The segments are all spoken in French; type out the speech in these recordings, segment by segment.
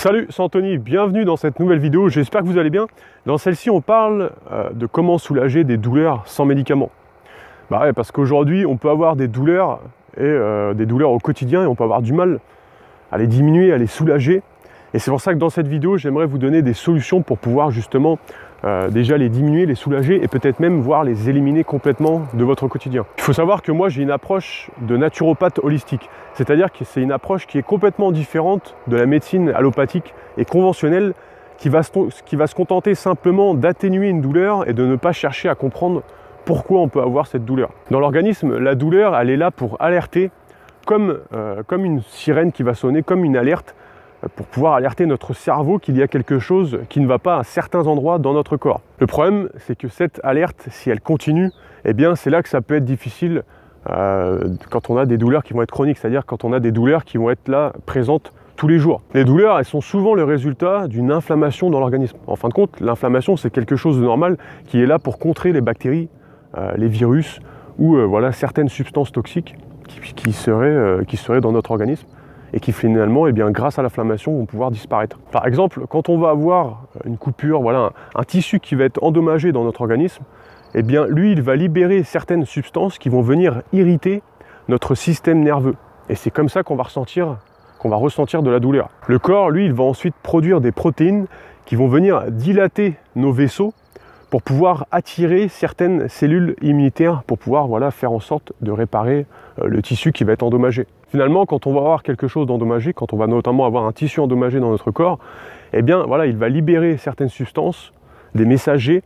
Salut, c'est Anthony, bienvenue dans cette nouvelle vidéo, j'espère que vous allez bien. Dans celle-ci, on parle de comment soulager des douleurs sans médicaments. Bah ouais, parce qu'aujourd'hui, on peut avoir des douleurs, des douleurs au quotidien, et on peut avoir du mal à les diminuer, à les soulager. Et c'est pour ça que dans cette vidéo, j'aimerais vous donner des solutions pour pouvoir justement déjà les diminuer, les soulager et peut-être même voir les éliminer complètement de votre quotidien. Il faut savoir que moi, j'ai une approche de naturopathe holistique. C'est-à-dire que c'est une approche qui est complètement différente de la médecine allopathique et conventionnelle qui va se contenter simplement d'atténuer une douleur et de ne pas chercher à comprendre pourquoi on peut avoir cette douleur. Dans l'organisme, la douleur, elle est là pour alerter comme une sirène qui va sonner, comme une alerte, pour pouvoir alerter notre cerveau qu'il y a quelque chose qui ne va pas à certains endroits dans notre corps. Le problème, c'est que cette alerte, si elle continue, eh bien c'est là que ça peut être difficile quand on a des douleurs qui vont être chroniques, c'est-à-dire quand on a des douleurs qui vont être là, présentes tous les jours. Les douleurs, elles sont souvent le résultat d'une inflammation dans l'organisme. En fin de compte, l'inflammation, c'est quelque chose de normal qui est là pour contrer les bactéries, les virus ou voilà, certaines substances toxiques qui seraient dans notre organisme et qui finalement, eh bien, grâce à l'inflammation, vont pouvoir disparaître. Par exemple, quand on va avoir une coupure, voilà, un tissu qui va être endommagé dans notre organisme, eh bien, lui, il va libérer certaines substances qui vont venir irriter notre système nerveux. Et c'est comme ça qu'on va ressentir de la douleur. Le corps, lui, il va ensuite produire des protéines qui vont venir dilater nos vaisseaux pour pouvoir attirer certaines cellules immunitaires pour pouvoir voilà, faire en sorte de réparer le tissu qui va être endommagé. Finalement, quand on va avoir quelque chose d'endommagé, quand on va notamment avoir un tissu endommagé dans notre corps, eh bien, voilà, il va libérer certaines substances, des messagers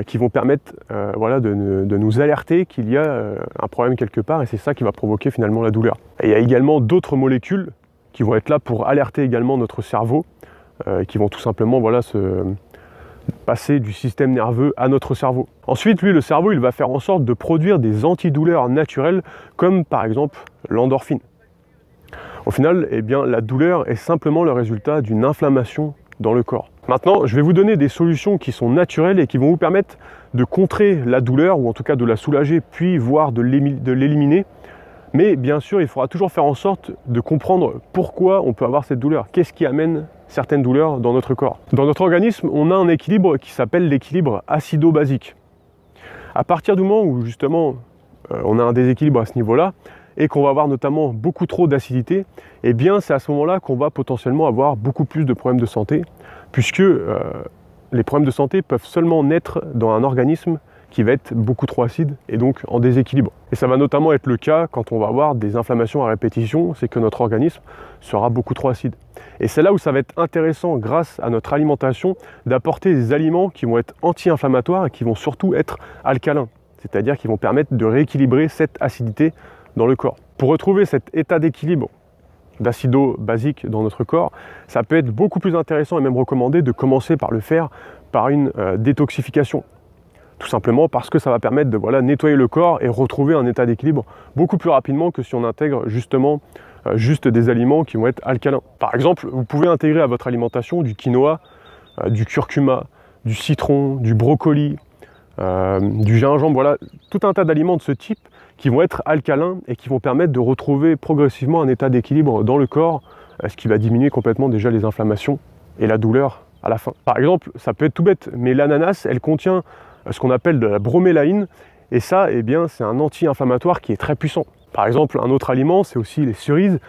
qui vont permettre voilà, de nous alerter qu'il y a un problème quelque part et c'est ça qui va provoquer finalement la douleur. Et il y a également d'autres molécules qui vont être là pour alerter également notre cerveau, qui vont tout simplement voilà, passer du système nerveux à notre cerveau. Ensuite, lui, le cerveau, il va faire en sorte de produire des antidouleurs naturelles, comme par exemple l'endorphine. Au final, eh bien, la douleur est simplement le résultat d'une inflammation dans le corps. Maintenant, je vais vous donner des solutions qui sont naturelles et qui vont vous permettre de contrer la douleur, ou en tout cas de la soulager, puis voire de l'éliminer. Mais bien sûr, il faudra toujours faire en sorte de comprendre pourquoi on peut avoir cette douleur. Qu'est-ce qui amène certaines douleurs dans notre corps? Dans notre organisme, on a un équilibre qui s'appelle l'équilibre acido-basique. À partir du moment où justement on a un déséquilibre à ce niveau-là, et qu'on va avoir notamment beaucoup trop d'acidité, eh bien c'est à ce moment-là qu'on va potentiellement avoir beaucoup plus de problèmes de santé, puisque les problèmes de santé peuvent seulement naître dans un organisme qui va être beaucoup trop acide et donc en déséquilibre. Et ça va notamment être le cas quand on va avoir des inflammations à répétition, c'est que notre organisme sera beaucoup trop acide. Et c'est là où ça va être intéressant, grâce à notre alimentation, d'apporter des aliments qui vont être anti-inflammatoires et qui vont surtout être alcalins, c'est-à-dire qui vont permettre de rééquilibrer cette acidité dans le corps. Pour retrouver cet état d'équilibre d'acido-basique dans notre corps, ça peut être beaucoup plus intéressant et même recommandé de commencer par le faire par une détoxification. Tout simplement parce que ça va permettre de voilà, nettoyer le corps et retrouver un état d'équilibre beaucoup plus rapidement que si on intègre justement juste des aliments qui vont être alcalins. Par exemple, vous pouvez intégrer à votre alimentation du quinoa, du curcuma, du citron, du brocoli, du gingembre, voilà, tout un tas d'aliments de ce type qui vont être alcalins et qui vont permettre de retrouver progressivement un état d'équilibre dans le corps, ce qui va diminuer complètement déjà les inflammations et la douleur à la fin. Par exemple, ça peut être tout bête, mais l'ananas, elle contient ce qu'on appelle de la bromélaïne, et ça, eh bien, c'est un anti-inflammatoire qui est très puissant. Par exemple, un autre aliment, c'est aussi les cerises,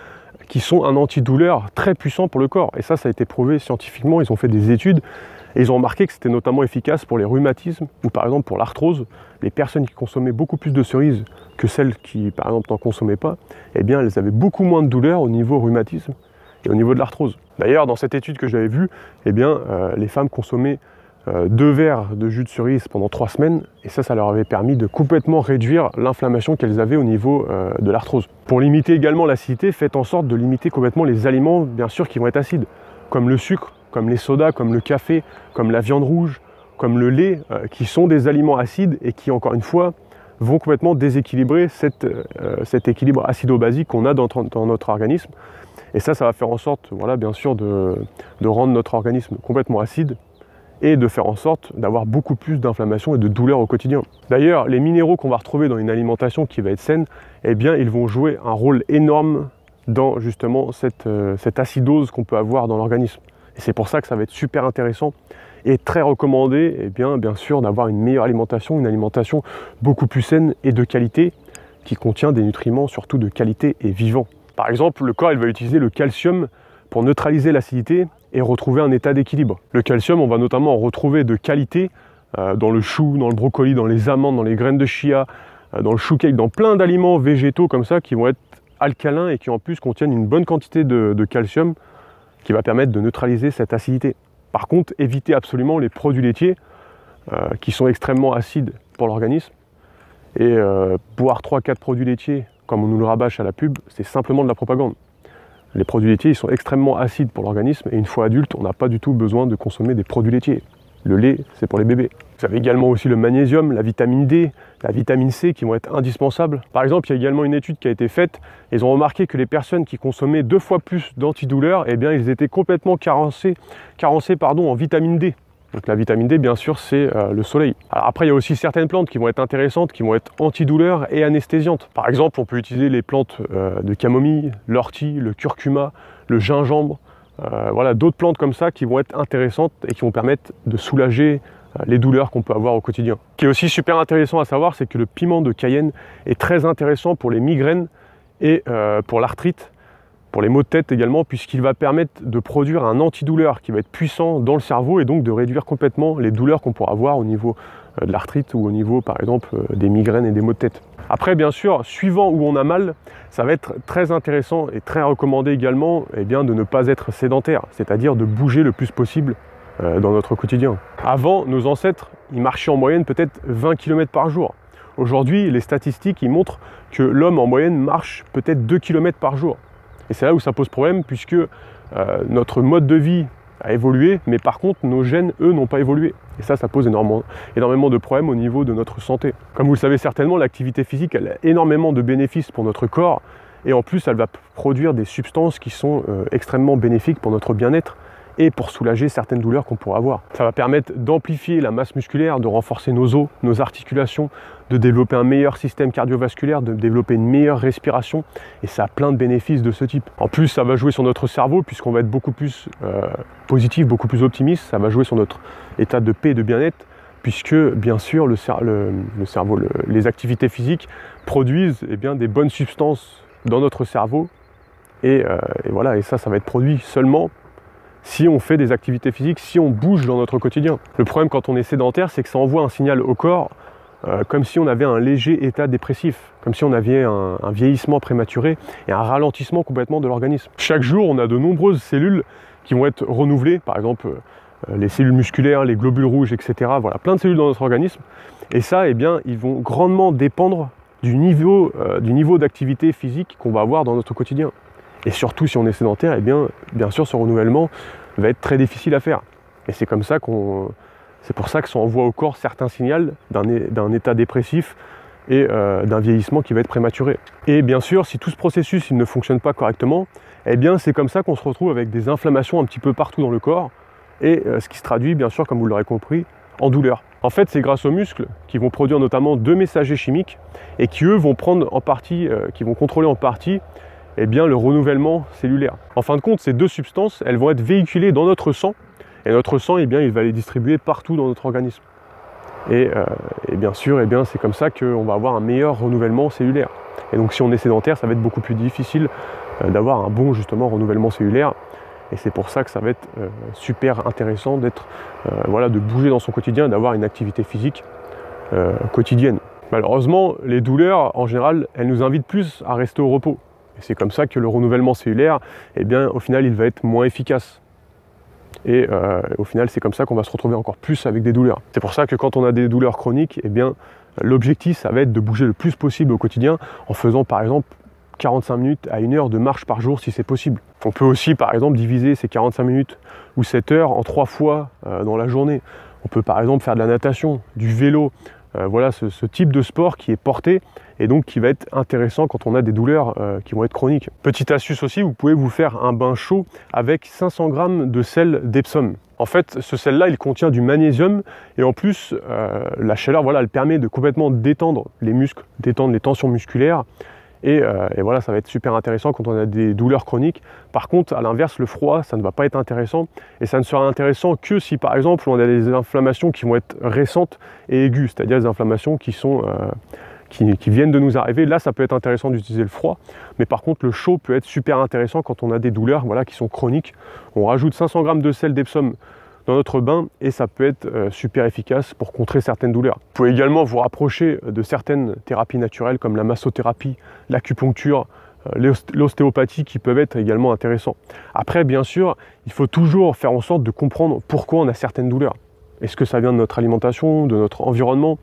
qui sont un antidouleur très puissant pour le corps. Et ça a été prouvé scientifiquement, ils ont fait des études, et ils ont remarqué que c'était notamment efficace pour les rhumatismes, ou par exemple pour l'arthrose. Les personnes qui consommaient beaucoup plus de cerises que celles qui, par exemple, n'en consommaient pas, eh bien, elles avaient beaucoup moins de douleur au niveau rhumatisme et au niveau de l'arthrose. D'ailleurs, dans cette étude que j'avais vue, eh bien, les femmes consommaient 2 verres de jus de cerise pendant 3 semaines, et ça leur avait permis de complètement réduire l'inflammation qu'elles avaient au niveau de l'arthrose. Pour limiter également l'acidité, faites en sorte de limiter complètement les aliments, bien sûr, qui vont être acides, comme le sucre, comme les sodas, comme le café, comme la viande rouge, comme le lait, qui sont des aliments acides et qui, encore une fois, vont complètement déséquilibrer cet équilibre acido-basique qu'on a dans notre organisme. Et ça va faire en sorte, voilà, bien sûr, de rendre notre organisme complètement acide et de faire en sorte d'avoir beaucoup plus d'inflammation et de douleur au quotidien. D'ailleurs, les minéraux qu'on va retrouver dans une alimentation qui va être saine, eh bien, ils vont jouer un rôle énorme dans justement cette acidose qu'on peut avoir dans l'organisme. Et c'est pour ça que ça va être super intéressant et très recommandé, et bien sûr, d'avoir une meilleure alimentation, une alimentation beaucoup plus saine et de qualité, qui contient des nutriments surtout de qualité et vivants. Par exemple, le corps il va utiliser le calcium pour neutraliser l'acidité et retrouver un état d'équilibre. Le calcium, on va notamment en retrouver de qualité dans le chou, dans le brocoli, dans les amandes, dans les graines de chia, dans le chou cake, dans plein d'aliments végétaux comme ça qui vont être alcalins et qui en plus contiennent une bonne quantité de calcium qui va permettre de neutraliser cette acidité. Par contre, évitez absolument les produits laitiers qui sont extrêmement acides pour l'organisme. Et boire 3-4 produits laitiers, comme on nous le rabâche à la pub, c'est simplement de la propagande. Les produits laitiers ils sont extrêmement acides pour l'organisme et une fois adulte, on n'a pas du tout besoin de consommer des produits laitiers. Le lait, c'est pour les bébés. Vous avez également aussi le magnésium, la vitamine D, la vitamine C qui vont être indispensables. Par exemple, il y a également une étude qui a été faite. Ils ont remarqué que les personnes qui consommaient 2 fois plus d'antidouleurs, eh bien, ils étaient complètement carencés en vitamine D. Donc la vitamine D, bien sûr, c'est le soleil. Alors après, il y a aussi certaines plantes qui vont être intéressantes, qui vont être antidouleurs et anesthésiantes. Par exemple, on peut utiliser les plantes de camomille, l'ortie, le curcuma, le gingembre. Voilà, d'autres plantes comme ça qui vont être intéressantes et qui vont permettre de soulager les douleurs qu'on peut avoir au quotidien. Ce qui est aussi super intéressant à savoir, c'est que le piment de Cayenne est très intéressant pour les migraines et pour l'arthrite, pour les maux de tête également, puisqu'il va permettre de produire un antidouleur qui va être puissant dans le cerveau et donc de réduire complètement les douleurs qu'on pourra avoir au niveau de l'arthrite ou au niveau par exemple des migraines et des maux de tête. Après bien sûr, suivant où on a mal, ça va être très intéressant et très recommandé également de ne pas être sédentaire, c'est-à-dire de bouger le plus possible dans notre quotidien. Avant, nos ancêtres, ils marchaient en moyenne peut-être 20 km par jour. Aujourd'hui, les statistiques ils montrent que l'homme en moyenne marche peut-être 2 km par jour. Et c'est là où ça pose problème puisque notre mode de vie a évolué, mais par contre nos gènes, eux, n'ont pas évolué. Et ça pose énormément de problèmes au niveau de notre santé. Comme vous le savez certainement, l'activité physique, elle a énormément de bénéfices pour notre corps, et en plus elle va produire des substances qui sont extrêmement bénéfiques pour notre bien-être et pour soulager certaines douleurs qu'on pourra avoir. Ça va permettre d'amplifier la masse musculaire, de renforcer nos os, nos articulations, de développer un meilleur système cardiovasculaire, de développer une meilleure respiration, et ça a plein de bénéfices de ce type. En plus, ça va jouer sur notre cerveau, puisqu'on va être beaucoup plus positif, beaucoup plus optimiste, ça va jouer sur notre état de paix et de bien-être, puisque bien sûr le cerveau, les activités physiques produisent des bonnes substances dans notre cerveau, et voilà, et ça va être produit seulement si on fait des activités physiques, si on bouge dans notre quotidien. Le problème quand on est sédentaire, c'est que ça envoie un signal au corps comme si on avait un léger état dépressif, comme si on avait un vieillissement prématuré et un ralentissement complètement de l'organisme. Chaque jour, on a de nombreuses cellules qui vont être renouvelées, par exemple les cellules musculaires, les globules rouges, etc. Voilà, plein de cellules dans notre organisme. Et ça, ils vont grandement dépendre du niveau d'activité physique qu'on va avoir dans notre quotidien. Et surtout, si on est sédentaire, bien sûr, ce renouvellement va être très difficile à faire. Et c'est pour ça que ça envoie au corps certains signaux d'un état dépressif et d'un vieillissement qui va être prématuré. Et bien sûr, si tout ce processus il ne fonctionne pas correctement, c'est comme ça qu'on se retrouve avec des inflammations un petit peu partout dans le corps, et ce qui se traduit, bien sûr, comme vous l'aurez compris, en douleur. En fait, c'est grâce aux muscles qui vont produire notamment 2 messagers chimiques et qui, eux, vont contrôler en partie le renouvellement cellulaire. En fin de compte, ces 2 substances, elles vont être véhiculées dans notre sang, et notre sang, il va les distribuer partout dans notre organisme. Et bien sûr, c'est comme ça qu'on va avoir un meilleur renouvellement cellulaire. Et donc si on est sédentaire, ça va être beaucoup plus difficile d'avoir un bon justement renouvellement cellulaire. Et c'est pour ça que ça va être super intéressant de bouger dans son quotidien, d'avoir une activité physique quotidienne. Malheureusement, les douleurs, en général, elles nous invitent plus à rester au repos. Et c'est comme ça que le renouvellement cellulaire, au final, il va être moins efficace. Et au final, c'est comme ça qu'on va se retrouver encore plus avec des douleurs. C'est pour ça que quand on a des douleurs chroniques, l'objectif, ça va être de bouger le plus possible au quotidien en faisant par exemple 45 minutes à 1 heure de marche par jour si c'est possible. On peut aussi par exemple diviser ces 45 minutes ou 7 heures en 3 fois dans la journée. On peut par exemple faire de la natation, du vélo, voilà ce type de sport qui est porté et donc qui va être intéressant quand on a des douleurs qui vont être chroniques. Petite astuce aussi, vous pouvez vous faire un bain chaud avec 500 g de sel d'Epsom. En fait, ce sel-là, il contient du magnésium et en plus, la chaleur, elle permet de complètement détendre les muscles, détendre les tensions musculaires Et voilà, ça va être super intéressant quand on a des douleurs chroniques. Par contre, à l'inverse, le froid, ça ne va pas être intéressant. Et ça ne sera intéressant que si, par exemple, on a des inflammations qui vont être récentes et aiguës, c'est-à-dire des inflammations qui sont... Qui viennent de nous arriver. Là, ça peut être intéressant d'utiliser le froid, mais par contre, le chaud peut être super intéressant quand on a des douleurs, voilà, qui sont chroniques. On rajoute 500 g de sel d'Epsom dans notre bain et ça peut être super efficace pour contrer certaines douleurs. Vous pouvez également vous rapprocher de certaines thérapies naturelles comme la massothérapie, l'acupuncture, l'ostéopathie qui peuvent être également intéressants. Après, bien sûr, il faut toujours faire en sorte de comprendre pourquoi on a certaines douleurs. Est-ce que ça vient de notre alimentation, de notre environnement,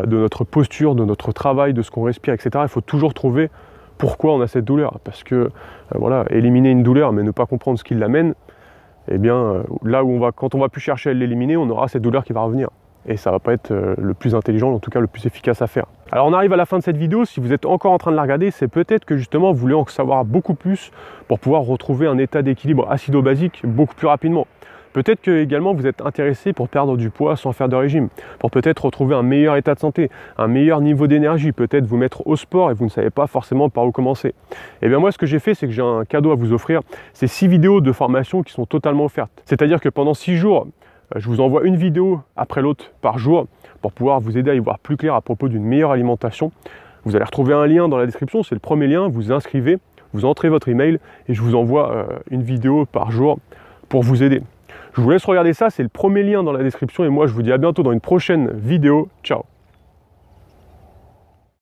de notre posture, de notre travail, de ce qu'on respire, etc. Il faut toujours trouver pourquoi on a cette douleur. Parce que voilà, éliminer une douleur mais ne pas comprendre ce qui l'amène, eh bien là où quand on va plus chercher à l'éliminer, on aura cette douleur qui va revenir. Et ça ne va pas être le plus intelligent, en tout cas le plus efficace à faire. Alors on arrive à la fin de cette vidéo, si vous êtes encore en train de la regarder, c'est peut-être que justement vous voulez en savoir beaucoup plus pour pouvoir retrouver un état d'équilibre acido-basique beaucoup plus rapidement. Peut-être que également vous êtes intéressé pour perdre du poids sans faire de régime, pour peut-être retrouver un meilleur état de santé, un meilleur niveau d'énergie, peut-être vous mettre au sport et vous ne savez pas forcément par où commencer. Et bien moi ce que j'ai fait, c'est que j'ai un cadeau à vous offrir, c'est 6 vidéos de formation qui sont totalement offertes. C'est-à-dire que pendant 6 jours, je vous envoie une vidéo après l'autre par jour pour pouvoir vous aider à y voir plus clair à propos d'une meilleure alimentation. Vous allez retrouver un lien dans la description, c'est le premier lien, vous inscrivez, vous entrez votre email et je vous envoie une vidéo par jour pour vous aider. Je vous laisse regarder ça, c'est le premier lien dans la description et moi je vous dis à bientôt dans une prochaine vidéo. Ciao!